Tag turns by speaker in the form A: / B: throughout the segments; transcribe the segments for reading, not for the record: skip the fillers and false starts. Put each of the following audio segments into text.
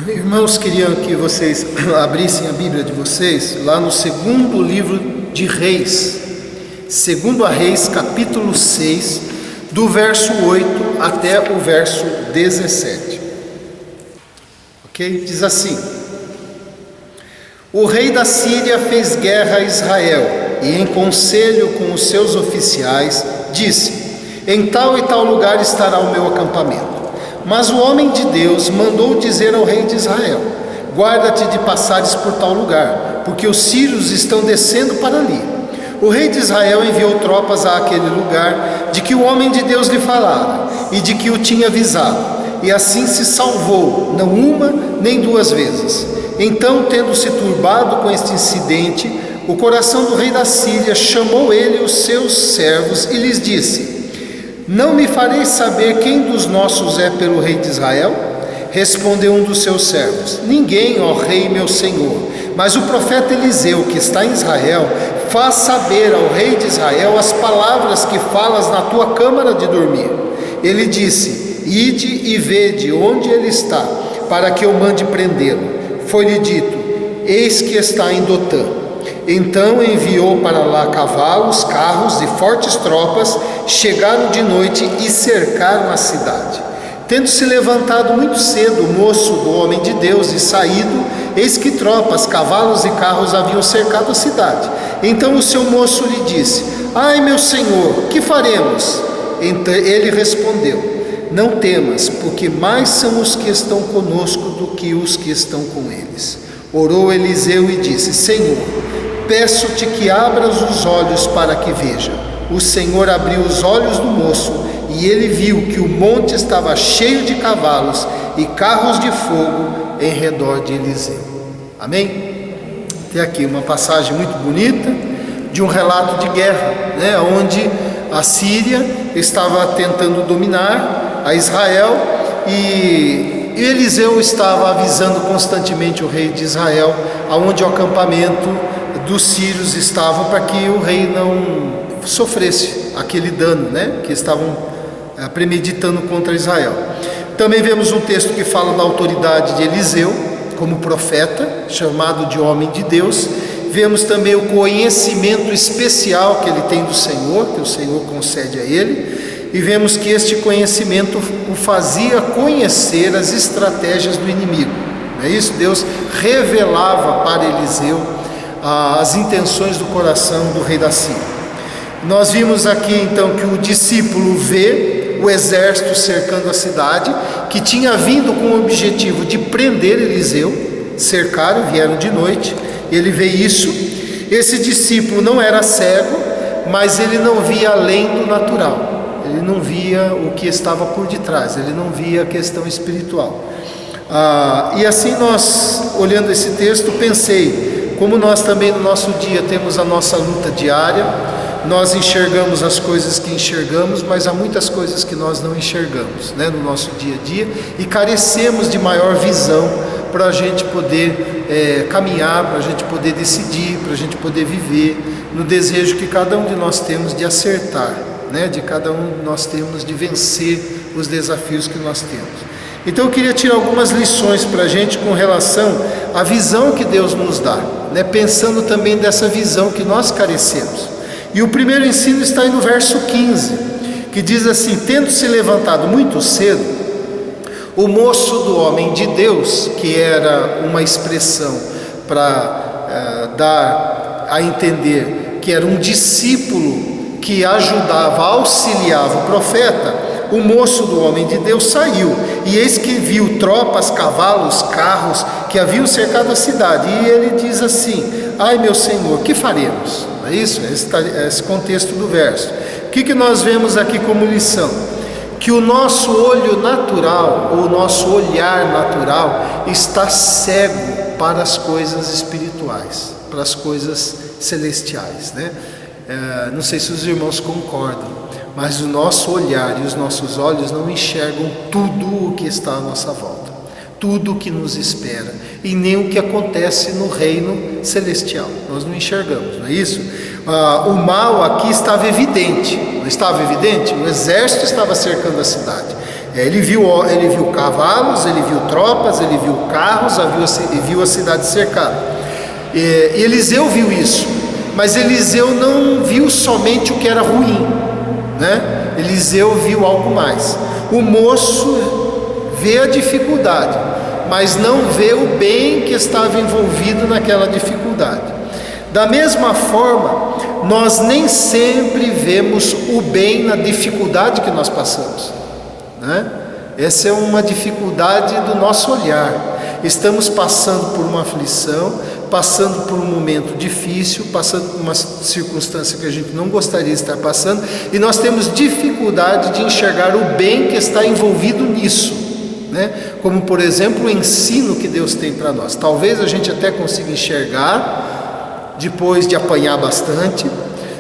A: Irmãos, queria que vocês abrissem a Bíblia de vocês lá no segundo livro de Reis, segundo a Reis, capítulo 6, do verso 8 até o verso 17. Ok? Diz assim: O rei da Síria fez guerra a Israel e, em conselho com os seus oficiais, disse: Em tal e tal lugar estará o meu acampamento. Mas o homem de Deus mandou dizer ao rei de Israel: Guarda-te de passares por tal lugar, porque os sírios estão descendo para ali. O rei de Israel enviou tropas àquele lugar, de que o homem de Deus lhe falara, e de que o tinha avisado, e assim se salvou, não uma nem duas vezes. Então, tendo-se turbado com este incidente, o coração do rei da Síria chamou ele os seus servos e lhes disse: Não me fareis saber quem dos nossos é pelo rei de Israel? Respondeu um dos seus servos: Ninguém, ó rei meu senhor, mas o profeta Eliseu, que está em Israel, faz saber ao rei de Israel as palavras que falas na tua câmara de dormir. Ele disse: Ide e vede onde ele está, para que eu mande prendê-lo. Foi-lhe dito: Eis que está em Dotã. Então enviou para lá cavalos, carros e fortes tropas. Chegaram de noite e cercaram a cidade. Tendo se levantado muito cedo o moço do homem de Deus e saído, eis que tropas, cavalos e carros haviam cercado a cidade. Então o seu moço lhe disse: Ai, meu senhor, que faremos? Então ele respondeu: Não temas, porque mais são os que estão conosco do que os que estão com eles. Orou Eliseu e disse: Senhor, peço-te que abras os olhos para que veja. O Senhor abriu os olhos do moço, e ele viu que o monte estava cheio de cavalos e carros de fogo em redor de Eliseu. Amém? Tem aqui uma passagem muito bonita de um relato de guerra, onde a Síria estava tentando dominar a Israel e Eliseu estava avisando constantemente o rei de Israel aonde o acampamento dos sírios estavam, para que o rei não sofresse aquele dano, que estavam premeditando contra Israel. Também vemos um texto que fala da autoridade de Eliseu como profeta, chamado de homem de Deus. Vemos também o conhecimento especial que ele tem do Senhor, que o Senhor concede a ele, e vemos que este conhecimento o fazia conhecer as estratégias do inimigo. Não é isso? Deus revelava para Eliseu as intenções do coração do rei da Síria. Nós vimos aqui então que o discípulo vê o exército cercando a cidade, que tinha vindo com o objetivo de prender Eliseu. Cercaram, vieram de noite, ele vê isso. Esse discípulo não era cego, mas ele não via além do natural, ele não via o que estava por detrás, ele não via a questão espiritual. E assim nós, olhando esse texto, pensei, como nós também no nosso dia temos a nossa luta diária, nós enxergamos as coisas que enxergamos, mas há muitas coisas que nós não enxergamos, no nosso dia a dia, e carecemos de maior visão para a gente poder caminhar, para a gente poder decidir, para a gente poder viver no desejo que cada um de nós temos de acertar, de cada um de nós temos de vencer os desafios que nós temos. Então eu queria tirar algumas lições para a gente com relação à visão que Deus nos dá, pensando também dessa visão que nós carecemos. E o primeiro ensino está aí no verso 15, que diz assim: Tendo se levantado muito cedo, o moço do homem de Deus, que era uma expressão para dar a entender que era um discípulo que ajudava, auxiliava o profeta, o moço do homem de Deus saiu, e eis que viu tropas, cavalos, carros que haviam cercado a cidade, e ele diz assim: Ai, meu senhor, que faremos? É isso? Esse contexto do verso. O que nós vemos aqui como lição? Que o nosso olho natural, ou o nosso olhar natural, está cego para as coisas espirituais, para as coisas celestiais, não sei se os irmãos concordam, mas o nosso olhar e os nossos olhos não enxergam tudo o que está à nossa volta, tudo o que nos espera, e nem o que acontece no reino celestial. Nós não enxergamos, não é isso? O mal aqui estava evidente, não estava evidente? O exército estava cercando a cidade. Ele viu cavalos, ele viu tropas, ele viu carros, viu a cidade cercada. Eliseu viu isso, mas Eliseu não viu somente o que era ruim, né? Eliseu viu algo mais. O moço vê a dificuldade, mas não vê o bem que estava envolvido naquela dificuldade. Da mesma forma, nós nem sempre vemos o bem na dificuldade que nós passamos, né? Essa é uma dificuldade do nosso olhar. Estamos passando por uma aflição, passando por um momento difícil, passando por uma circunstância que a gente não gostaria de estar passando, e nós temos dificuldade de enxergar o bem que está envolvido nisso, né? Como, por exemplo, o ensino que Deus tem para nós. Talvez a gente até consiga enxergar depois de apanhar bastante,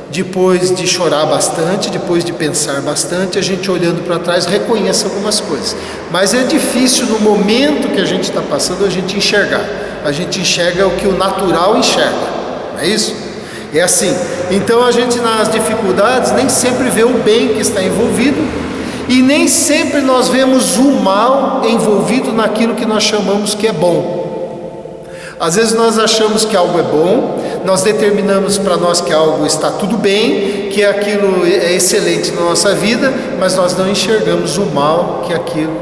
A: depois de chorar bastante, depois de pensar bastante, a gente olhando para trás reconhece algumas coisas, mas é difícil no momento que a gente está passando a gente enxergar. A gente enxerga o que o natural enxerga, não é isso? É assim. Então a gente nas dificuldades nem sempre vê o bem que está envolvido, e nem sempre nós vemos o mal envolvido naquilo que nós chamamos que é bom. Às vezes nós achamos que algo é bom, nós determinamos para nós que algo está tudo bem, que aquilo é excelente na nossa vida, mas nós não enxergamos o mal que aquilo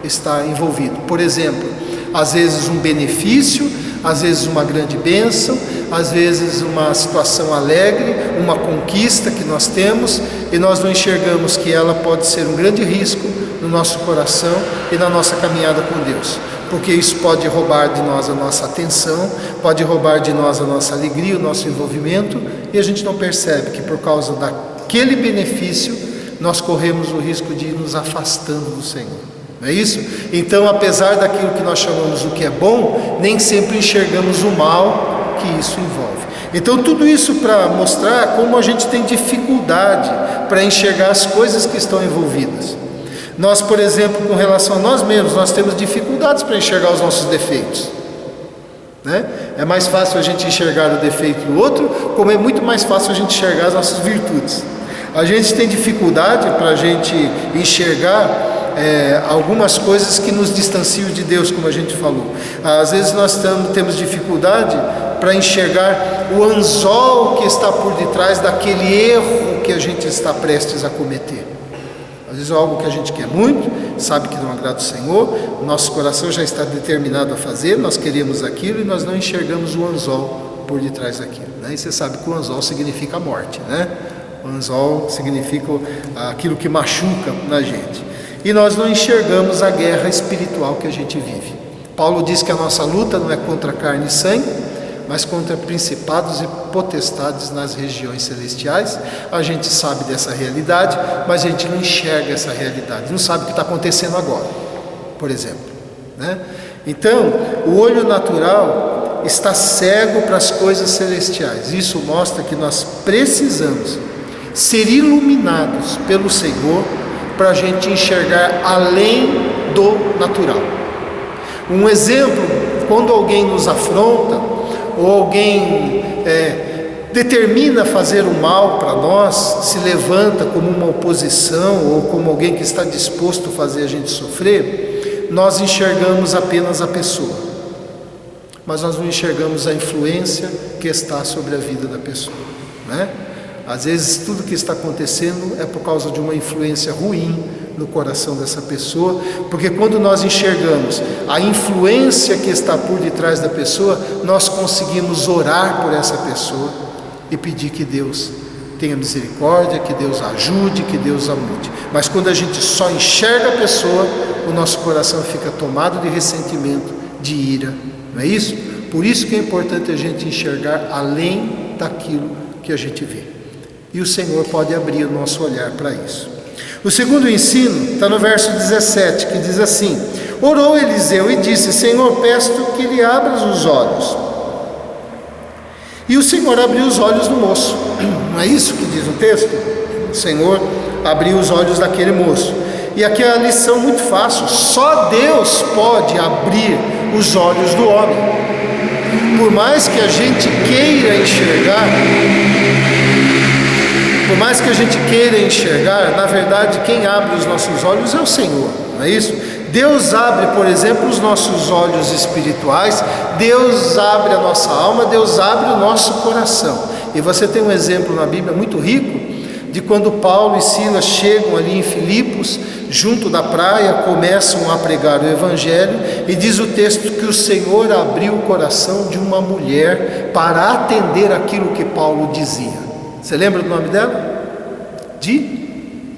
A: está envolvido. Por exemplo, às vezes um benefício, às vezes uma grande bênção, às vezes uma situação alegre, uma conquista que nós temos, e nós não enxergamos que ela pode ser um grande risco no nosso coração e na nossa caminhada com Deus, porque isso pode roubar de nós a nossa atenção, pode roubar de nós a nossa alegria, o nosso envolvimento, e a gente não percebe que por causa daquele benefício nós corremos o risco de ir nos afastando do Senhor. Não é isso? Então, apesar daquilo que nós chamamos o que é bom, nem sempre enxergamos o mal que isso envolve. Então, tudo isso para mostrar como a gente tem dificuldade para enxergar as coisas que estão envolvidas. Nós, por exemplo, com relação a nós mesmos, nós temos dificuldades para enxergar os nossos defeitos, né? É mais fácil a gente enxergar o defeito do outro, como é muito mais fácil a gente enxergar as nossas virtudes. A gente tem dificuldade para a gente enxergar algumas coisas que nos distanciam de Deus, como a gente falou. Às vezes nós temos dificuldade para enxergar o anzol que está por detrás daquele erro que a gente está prestes a cometer. Às vezes é algo que a gente quer muito, sabe que não agrada o Senhor, o nosso coração já está determinado a fazer, nós queremos aquilo e nós não enxergamos o anzol por detrás daquilo, né? E você sabe que o anzol significa a morte, né? O anzol significa aquilo que machuca na gente. E nós não enxergamos a guerra espiritual que a gente vive. Paulo diz que a nossa luta não é contra carne e sangue, mas contra principados e potestades nas regiões celestiais. A gente sabe dessa realidade, mas a gente não enxerga essa realidade, não sabe o que está acontecendo agora, por exemplo, né? Então, o olho natural está cego para as coisas celestiais. Isso mostra que nós precisamos ser iluminados pelo Senhor para a gente enxergar além do natural. Um exemplo, quando alguém nos afronta, ou alguém determina fazer o mal para nós, se levanta como uma oposição, ou como alguém que está disposto a fazer a gente sofrer, nós enxergamos apenas a pessoa, mas nós não enxergamos a influência que está sobre a vida da pessoa, né? Às vezes tudo que está acontecendo é por causa de uma influência ruim no coração dessa pessoa, porque quando nós enxergamos a influência que está por detrás da pessoa, nós conseguimos orar por essa pessoa e pedir que Deus tenha misericórdia, que Deus ajude, que Deus a mude. Mas quando a gente só enxerga a pessoa, o nosso coração fica tomado de ressentimento, de ira, não é isso? Por isso que é importante a gente enxergar além daquilo que a gente vê. E o Senhor pode abrir o nosso olhar para isso. O segundo ensino está no verso 17, que diz assim: orou Eliseu e disse: Senhor, peço que lhe abras os olhos. E o Senhor abriu os olhos do moço. Não é isso que diz o texto? O Senhor abriu os olhos daquele moço. E aqui é a lição muito fácil: só Deus pode abrir os olhos do homem. Por mais que a gente queira enxergar, na verdade quem abre os nossos olhos é o Senhor. não é isso? Deus abre, por exemplo, os nossos olhos espirituais, Deus abre a nossa alma, Deus abre o nosso coração. E você tem um exemplo na Bíblia muito rico, de quando Paulo e Silas chegam ali em Filipos, junto da praia, começam a pregar o Evangelho, e diz o texto que o Senhor abriu o coração de uma mulher para atender aquilo que Paulo dizia. Você lembra do nome dela? De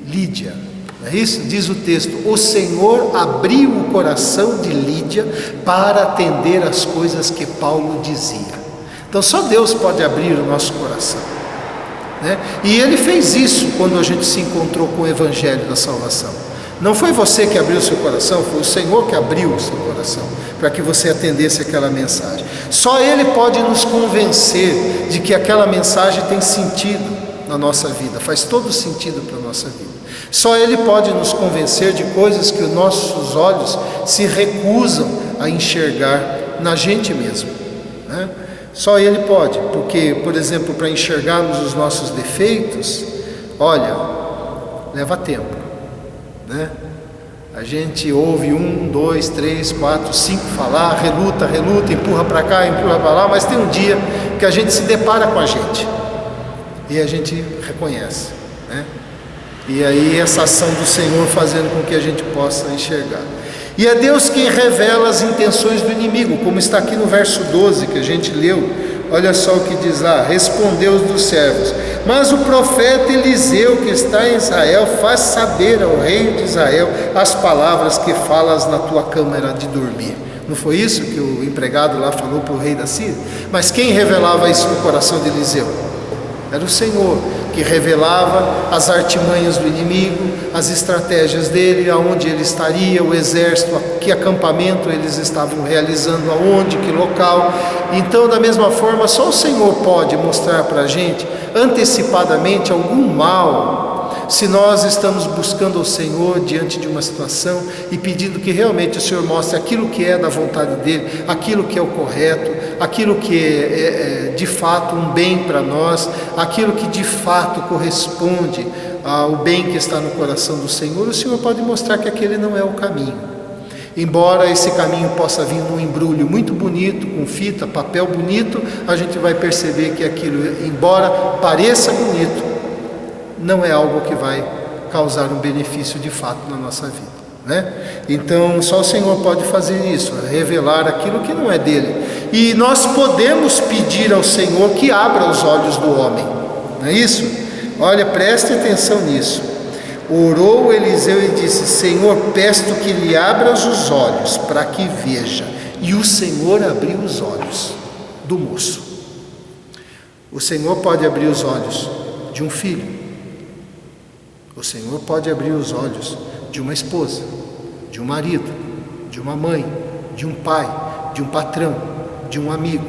A: Lídia, não é isso? Diz o texto, o Senhor abriu o coração de Lídia para atender as coisas que Paulo dizia. Então só Deus pode abrir o nosso coração, né? E Ele fez isso quando a gente se encontrou com o Evangelho da salvação. Não foi você que abriu o seu coração, foi o Senhor que abriu o seu coração, para que você atendesse aquela mensagem. Só Ele pode nos convencer de que aquela mensagem tem sentido na nossa vida, faz todo sentido para a nossa vida. Só Ele pode nos convencer de coisas que os nossos olhos se recusam a enxergar na gente mesmo, né? Só Ele pode, porque, por exemplo, para enxergarmos os nossos defeitos, olha, leva tempo, né? A gente ouve 1, 2, 3, 4, 5 falar, reluta, empurra para cá, empurra para lá, mas tem um dia que a gente se depara com a gente e a gente reconhece, né? E aí essa ação do Senhor fazendo com que a gente possa enxergar. E é Deus quem revela as intenções do inimigo, como está aqui no verso 12 que a gente leu. Olha só o que diz lá: respondeu os dos servos, mas o profeta Eliseu que está em Israel faz saber ao rei de Israel as palavras que falas na tua câmara de dormir. Não foi isso que o empregado lá falou para o rei da Síria? Mas quem revelava isso no coração de Eliseu? Era o Senhor, que revelava as artimanhas do inimigo, as estratégias dele, aonde ele estaria, o exército, que acampamento eles estavam realizando, aonde, que local. Então, da mesma forma, só o Senhor pode mostrar para a gente antecipadamente algum mal, se nós estamos buscando o Senhor diante de uma situação e pedindo que realmente o Senhor mostre aquilo que é da vontade dele, aquilo que é o correto, aquilo que é de fato um bem para nós, aquilo que de fato corresponde ao bem que está no coração do Senhor. O Senhor pode mostrar que aquele não é o caminho. Embora esse caminho possa vir num embrulho muito bonito, com fita, papel bonito, a gente vai perceber que aquilo, embora pareça bonito, não é algo que vai causar um benefício de fato na nossa vida, né? Então só o Senhor pode fazer isso, revelar aquilo que não é dele. E nós podemos pedir ao Senhor que abra os olhos do homem, não é isso? Olha, preste atenção nisso. Orou Eliseu e disse: Senhor, peço que lhe abras os olhos para que veja. E o Senhor abriu os olhos do moço. O Senhor pode abrir os olhos de um filho. O Senhor pode abrir os olhos de uma esposa, de um marido, de uma mãe, de um pai, de um patrão, de um amigo.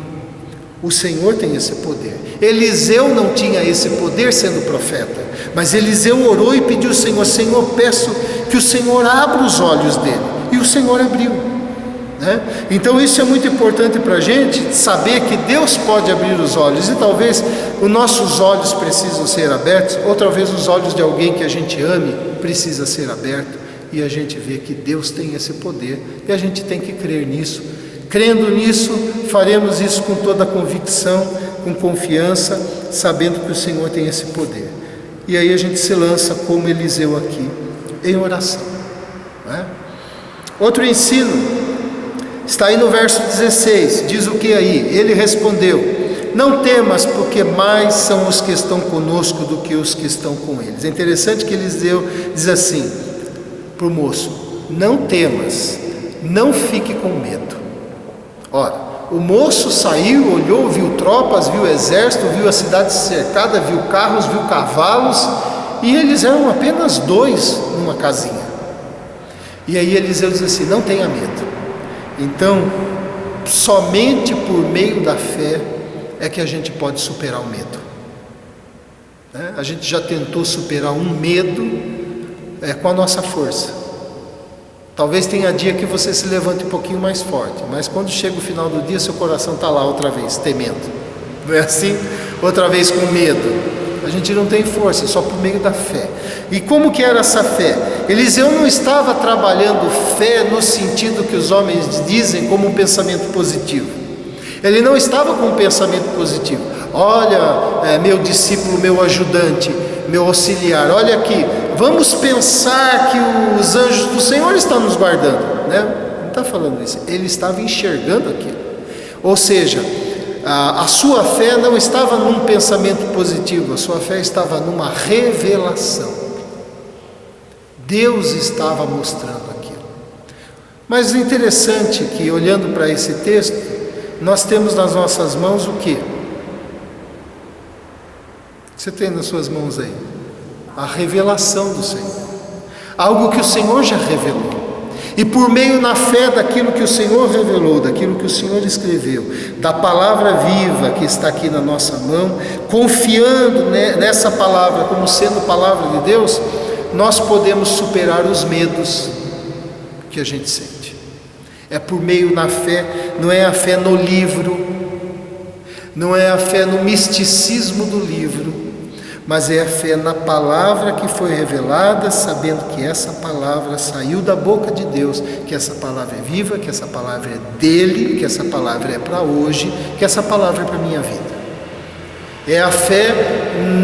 A: O Senhor tem esse poder. Eliseu não tinha esse poder sendo profeta, mas Eliseu orou e pediu ao Senhor: Senhor, peço que o Senhor abra os olhos dele. E o Senhor abriu, né? Então isso é muito importante para a gente saber que Deus pode abrir os olhos. E talvez os nossos olhos precisam ser abertos, ou talvez os olhos de alguém que a gente ame precisa ser aberto, e a gente vê que Deus tem esse poder, e a gente tem que crer nisso. Crendo nisso, faremos isso com toda a convicção, com confiança, sabendo que o Senhor tem esse poder. E aí a gente se lança como Eliseu aqui, em oração, né? Outro ensino está aí no verso 16, diz o que aí? Ele respondeu: não temas, porque mais são os que estão conosco do que os que estão com eles. É interessante que Eliseu diz assim para o moço: não temas, não fique com medo. Ora, o moço saiu, olhou, viu tropas, viu exército, viu a cidade cercada, viu carros, viu cavalos, e eles eram apenas 2 numa casinha. E aí Eliseu diz assim: não tenha medo. Então, somente por meio da fé é que a gente pode superar o medo, né? A gente já tentou superar um medo com a nossa força. Talvez tenha dia que você se levante um pouquinho mais forte, mas quando chega o final do dia, seu coração está lá outra vez, temendo. Não é assim? Outra vez com medo. A gente não tem força, só por meio da fé. E como que era essa fé? Eliseu não estava trabalhando fé no sentido que os homens dizem como um pensamento positivo. Ele não estava com um pensamento positivo. Olha, meu discípulo, meu ajudante, meu auxiliar, olha aqui, vamos pensar que os anjos do Senhor estão nos guardando, né? Não está falando isso, ele estava enxergando aquilo. Ou seja, a sua fé não estava num pensamento positivo, a sua fé estava numa revelação. Deus estava mostrando aquilo. Mas é interessante que, olhando para esse texto, nós temos nas nossas mãos o quê? Você tem nas suas mãos aí? A revelação do Senhor. Algo que o Senhor já revelou. E por meio na fé daquilo que o Senhor revelou, daquilo que o Senhor escreveu, da palavra viva que está aqui na nossa mão, confiando nessa palavra como sendo palavra de Deus, nós podemos superar os medos que a gente sente. É por meio na fé, não é a fé no livro, não é a fé no misticismo do livro, mas é a fé na palavra que foi revelada, sabendo que essa palavra saiu da boca de Deus, que essa palavra é viva, que essa palavra é dele, que essa palavra é para hoje, que essa palavra é para a minha vida. É a fé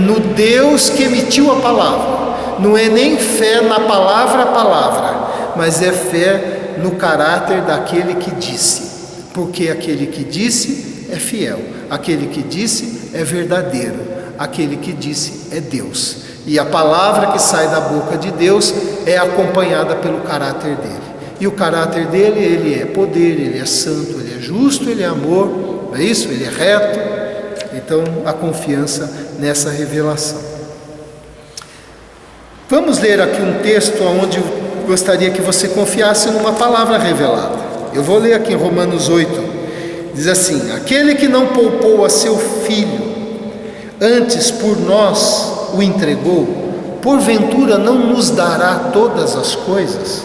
A: no Deus que emitiu a palavra. Não é nem fé na palavra a palavra, mas é fé no caráter daquele que disse, porque aquele que disse é fiel, aquele que disse é verdadeiro, aquele que disse é Deus, e a palavra que sai da boca de Deus é acompanhada pelo caráter dele, e o caráter dele, ele é poder, ele é santo, ele é justo, ele é amor, não é isso? Ele é reto. Então a confiança nessa revelação. Vamos ler aqui um texto onde eu gostaria que você confiasse numa palavra revelada. Eu vou ler aqui em Romanos 8, diz assim: aquele que não poupou a seu filho, antes por nós o entregou, porventura não nos dará todas as coisas?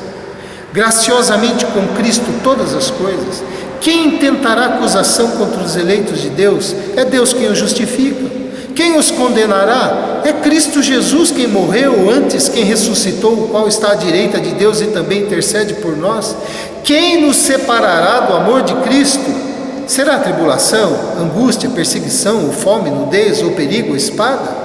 A: Graciosamente com Cristo todas as coisas. Quem tentará acusação contra os eleitos de Deus? É Deus quem os justifica. Quem os condenará? É Cristo Jesus quem morreu, antes quem ressuscitou, o qual está à direita de Deus e também intercede por nós. Quem nos separará do amor de Cristo? Será tribulação, angústia, perseguição, ou fome, nudez, ou perigo, ou espada?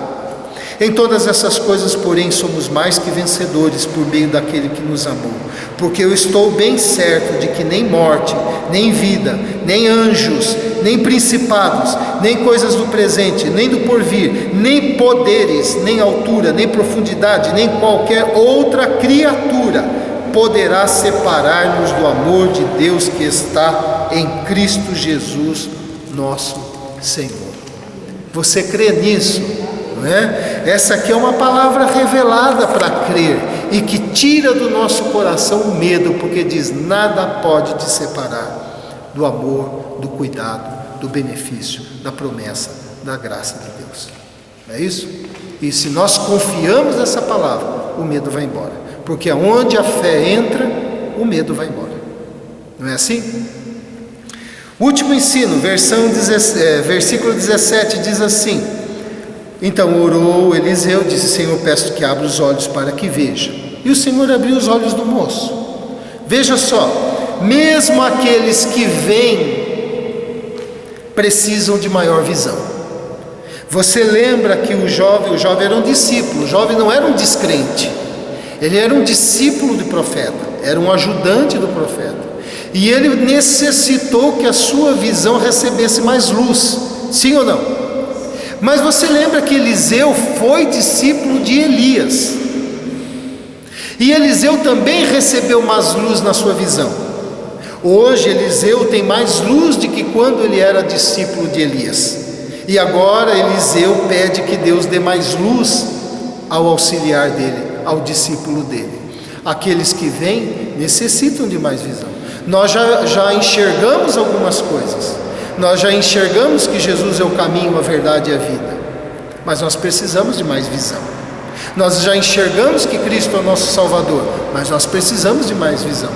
A: Em todas essas coisas, porém, somos mais que vencedores por meio daquele que nos amou. Porque eu estou bem certo de que nem morte, nem vida, nem anjos, nem principados, nem coisas do presente, nem do porvir, nem poderes, nem altura, nem profundidade, nem qualquer outra criatura poderá separar-nos do amor de Deus que está em Cristo Jesus, nosso Senhor. Você crê nisso? Não é? Essa aqui é uma palavra revelada para crer e que tira do nosso coração o medo, porque diz: nada pode te separar do amor, do cuidado, do benefício, da promessa, da graça de Deus. Não é isso? E se nós confiamos nessa palavra, o medo vai embora, porque aonde a fé entra, o medo vai embora. Não é assim? Último ensino, versículo 17 diz assim: então orou Eliseu, disse: Senhor, peço que abra os olhos para que veja. E o Senhor abriu os olhos do moço. Veja só, mesmo aqueles que veem precisam de maior visão. Você lembra que o jovem era um discípulo, o jovem não era um descrente, ele era um discípulo do profeta, era um ajudante do profeta, e ele necessitou que a sua visão recebesse mais luz, sim ou não? Mas você lembra que Eliseu foi discípulo de Elias, e Eliseu também recebeu mais luz na sua visão. Hoje Eliseu tem mais luz do que quando ele era discípulo de Elias, e agora Eliseu pede que Deus dê mais luz ao auxiliar dele, ao discípulo dele. Aqueles que vêm necessitam de mais visão. Nós já enxergamos algumas coisas, nós já enxergamos que Jesus é o caminho, a verdade e a vida, mas nós precisamos de mais visão. Nós já enxergamos que Cristo é o nosso Salvador, mas nós precisamos de mais visão.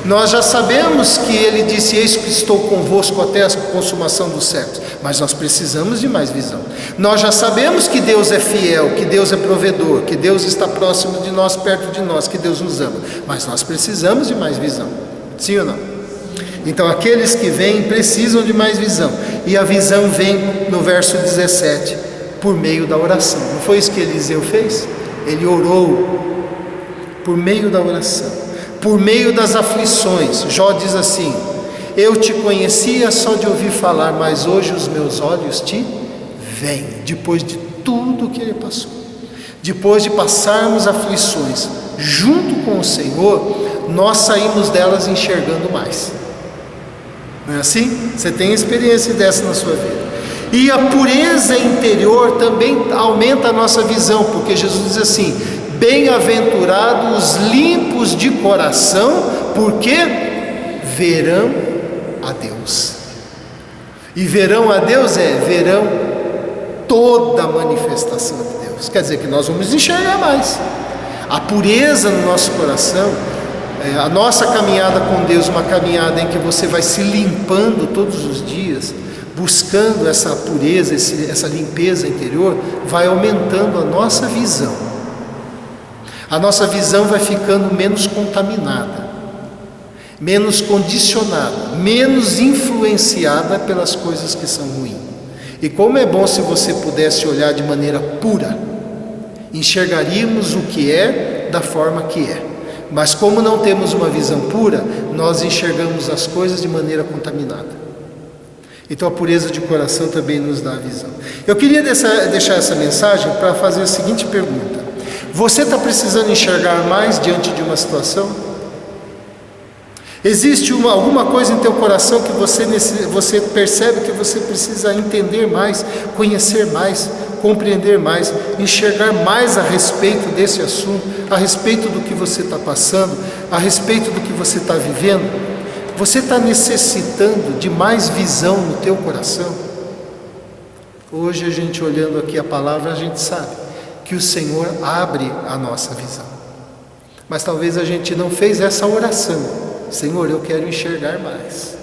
A: Nós já sabemos que Ele disse: eis que estou convosco até a consumação dos séculos. Mas nós precisamos de mais visão. Nós já sabemos que Deus é fiel, que Deus é provedor, que Deus está próximo de nós, perto de nós, que Deus nos ama. Mas nós precisamos de mais visão. Sim ou não? Então aqueles que vêm precisam de mais visão. E a visão vem no verso 17, por meio da oração. Não foi isso que Eliseu fez? Ele orou por meio da oração, por meio das aflições. Jó diz assim: eu te conhecia só de ouvir falar, mas hoje os meus olhos te veem. Depois de tudo que ele passou, depois de passarmos aflições junto com o Senhor, nós saímos delas enxergando mais. Não é assim? Você tem experiência dessa na sua vida. E a pureza interior também aumenta a nossa visão, porque Jesus diz assim: bem-aventurados os limpos de coração, porque verão a Deus. E verão a Deus verão toda a manifestação de Deus. Quer dizer que nós vamos enxergar mais. A pureza no nosso coração, a nossa caminhada com Deus, uma caminhada em que você vai se limpando todos os dias, buscando essa pureza, essa limpeza interior, vai aumentando a nossa visão. A nossa visão vai ficando menos contaminada, menos condicionada, menos influenciada pelas coisas que são ruins. E como é bom se você pudesse olhar de maneira pura, enxergaríamos o que é da forma que é. Mas como não temos uma visão pura, nós enxergamos as coisas de maneira contaminada. Então a pureza de coração também nos dá a visão. Eu queria deixar essa mensagem para fazer a seguinte pergunta: você está precisando enxergar mais diante de uma situação? Existe alguma coisa em teu coração que você percebe que você precisa entender mais, conhecer mais, compreender mais, enxergar mais a respeito desse assunto, a respeito do que você está passando, a respeito do que você está vivendo? Você está necessitando de mais visão no teu coração? Hoje a gente olhando aqui a palavra, a gente sabe que o Senhor abre a nossa visão. Mas talvez a gente não fez essa oração: Senhor, eu quero enxergar mais.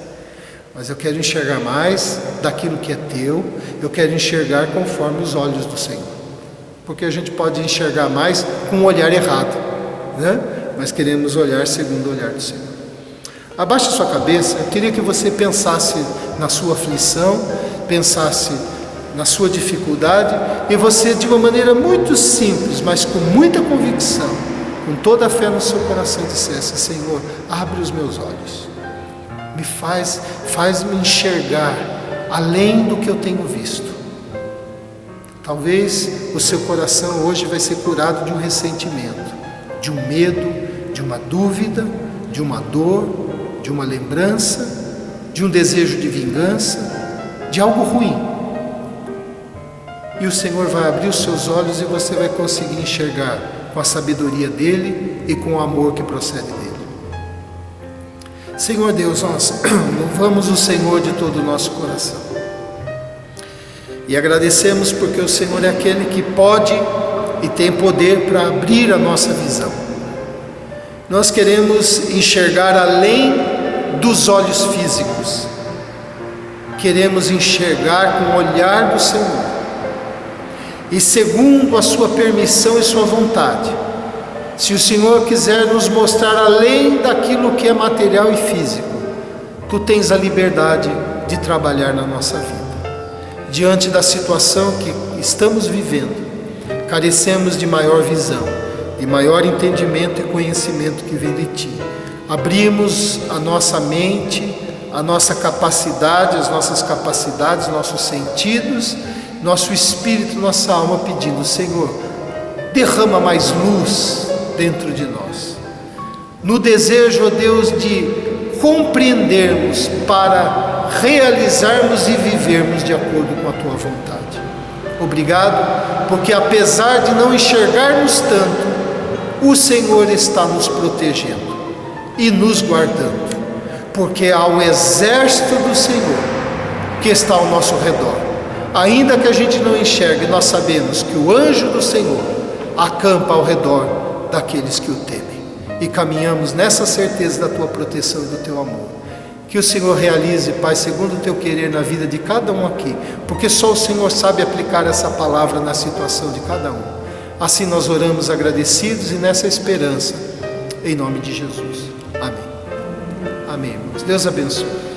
A: Mas eu quero enxergar mais daquilo que é teu, eu quero enxergar conforme os olhos do Senhor. Porque a gente pode enxergar mais com um olhar errado, né? Mas queremos olhar segundo o olhar do Senhor. Abaixe a sua cabeça. Eu queria que você pensasse na sua aflição, pensasse na sua dificuldade, e você, de uma maneira muito simples, mas com muita convicção, com toda a fé no seu coração, dissesse: Senhor, abre os meus olhos, me faz-me enxergar além do que eu tenho visto. Talvez o seu coração hoje vai ser curado de um ressentimento, de um medo, de uma dúvida, de uma dor, de uma lembrança, de um desejo de vingança, de algo ruim. E o Senhor vai abrir os seus olhos e você vai conseguir enxergar com a sabedoria dEle e com o amor que procede dEle. Senhor Deus, nós louvamos o Senhor de todo o nosso coração e agradecemos porque o Senhor é aquele que pode e tem poder para abrir a nossa visão. Nós queremos enxergar além dos olhos físicos, queremos enxergar com o olhar do Senhor. E segundo a sua permissão e sua vontade, se o Senhor quiser nos mostrar além daquilo que é material e físico, Tu tens a liberdade de trabalhar na nossa vida. Diante da situação que estamos vivendo, carecemos de maior visão, de maior entendimento e conhecimento que vem de Ti. Abrimos a nossa mente, a nossa capacidade, as nossas capacidades, nossos sentidos, nosso espírito, nossa alma, pedindo: Senhor, derrama mais luz dentro de nós, no desejo, ó Deus, de compreendermos para realizarmos e vivermos de acordo com a Tua vontade. Obrigado, porque apesar de não enxergarmos tanto, o Senhor está nos protegendo e nos guardando, porque há um exército do Senhor que está ao nosso redor. Ainda que a gente não enxergue, nós sabemos que o anjo do Senhor acampa ao redor daqueles que o temem. e caminhamos nessa certeza da tua proteção e do teu amor. Que o Senhor realize, Pai, segundo o teu querer na vida de cada um aqui, porque só o Senhor sabe aplicar essa palavra na situação de cada um. Assim nós oramos agradecidos e nessa esperança, em nome de Jesus. Amém. Amém, irmãos. Deus abençoe.